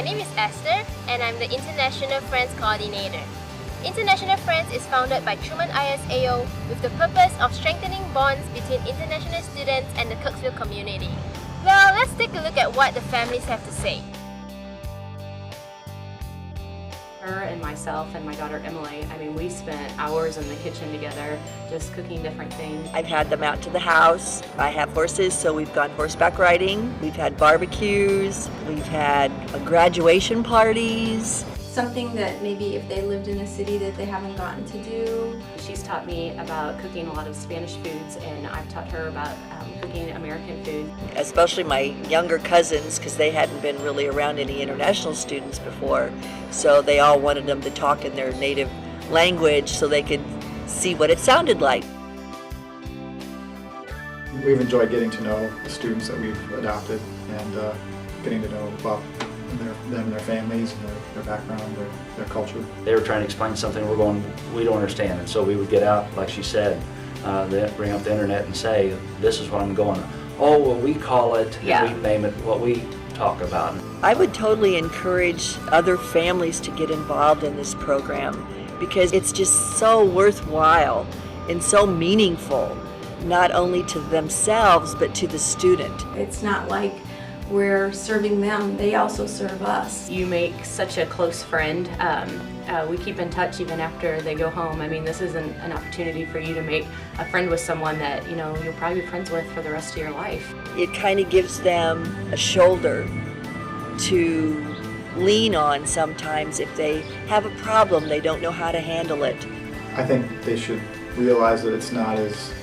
My name is Esther, and I'm the International Friends Coordinator. International Friends is founded by Truman ISAO with the purpose of strengthening bonds between international students and the Kirksville community. Well, let's take a look at what the families have to say. Her and myself and my daughter Emily, we spent hours in the kitchen together just cooking different things. I've had them out to the house. I have horses, so we've gone horseback riding. We've had barbecues. We've had graduation parties. Something that maybe if they lived in a city that they haven't gotten to do. She's taught me about cooking a lot of Spanish foods, and I've taught her about cooking American food. Especially my younger cousins, because they hadn't been really around any international students before, so they all wanted them to talk in their native language so they could see what it sounded like. We've enjoyed getting to know the students that we've adopted and getting to know about them and their families and their background, their culture. They were trying to explain something we don't understand, and so we would get out, like she said, bring up the internet and say, this is what I'm going, oh, well, we call it, and we name it what we talk about. I would totally encourage other families to get involved in this program because it's just so worthwhile and so meaningful, not only to themselves but to the student. It's not like we're serving them, they also serve us. You make such a close friend. We keep in touch even after they go home. This is an opportunity for you to make a friend with someone that you'll probably be friends with for the rest of your life. It kind of gives them a shoulder to lean on sometimes if they have a problem, they don't know how to handle it. I think they should realize that it's not as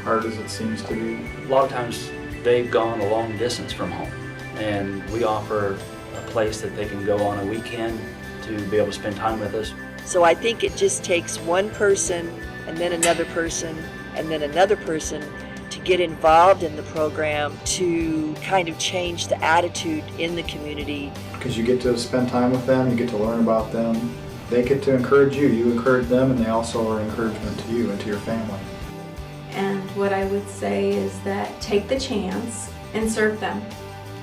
hard as it seems to be. A lot of times they've gone a long distance from home, and we offer a place that they can go on a weekend to be able to spend time with us. So I think it just takes one person and then another person and then another person to get involved in the program to kind of change the attitude in the community. Because you get to spend time with them, you get to learn about them, they get to encourage you, you encourage them, and they also are encouragement to you and to your family. And what I would say is that take the chance and serve them,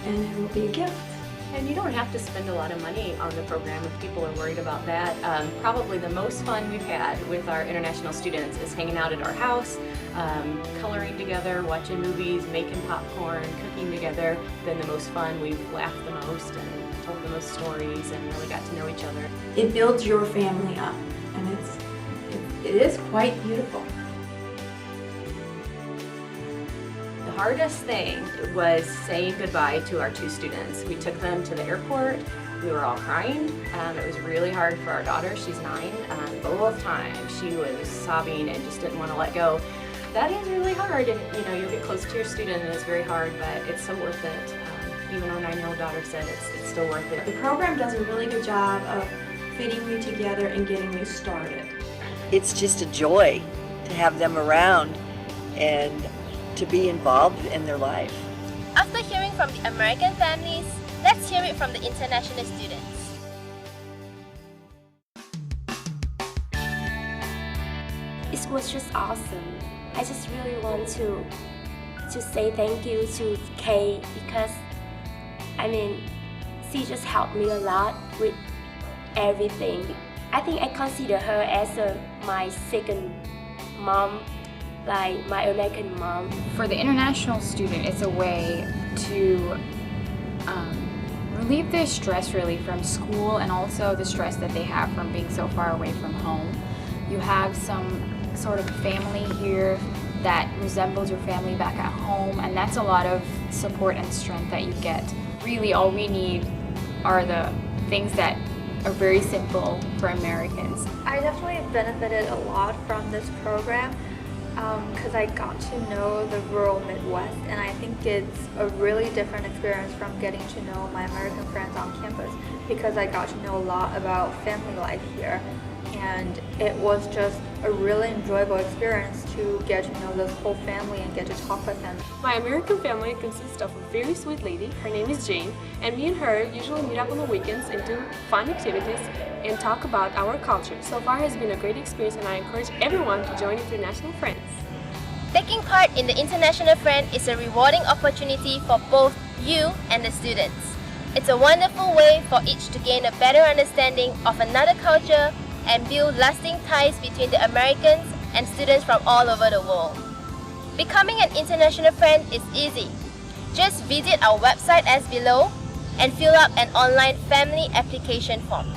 and it will be a gift. And you don't have to spend a lot of money on the program if people are worried about that. Probably the most fun we've had with our international students is hanging out at our house, coloring together, watching movies, making popcorn, cooking together. Been the most fun. We've laughed the most and told the most stories and really got to know each other. It builds your family up, and it is quite beautiful. The hardest thing was saying goodbye to our two students. We took them to the airport. We were all crying. It was really hard for our daughter. She's 9. Both times she was sobbing and just didn't want to let go. That is really hard, and you'll get close to your student and it's very hard, but it's so worth it. Even our 9-year-old daughter said it's still worth it. The program does a really good job of fitting you together and getting you started. It's just a joy to have them around and to be involved in their life. After hearing from the American families, let's hear it from the international students. It was just awesome. I just really want to say thank you to Kay because she just helped me a lot with everything. I think I consider her as my second mom, like my American mom. For the international student, it's a way to relieve their stress really from school and also the stress that they have from being so far away from home. You have some sort of family here that resembles your family back at home, and that's a lot of support and strength that you get. Really all we need are the things that are very simple for Americans. I definitely benefited a lot from this program because I got to know the rural Midwest, and I think it's a really different experience from getting to know my American friends on campus because I got to know a lot about family life here, and it was just a really enjoyable experience to get to know this whole family and get to talk with them. My American family consists of a very sweet lady, her name is Jane, and me and her usually meet up on the weekends and do fun activities and talk about our culture. So far has been a great experience, and I encourage everyone to join International Friends. Taking part in the International Friend is a rewarding opportunity for both you and the students. It's a wonderful way for each to gain a better understanding of another culture and build lasting ties between the Americans and students from all over the world. Becoming an international friend is easy. Just visit our website as below and fill up an online family application form.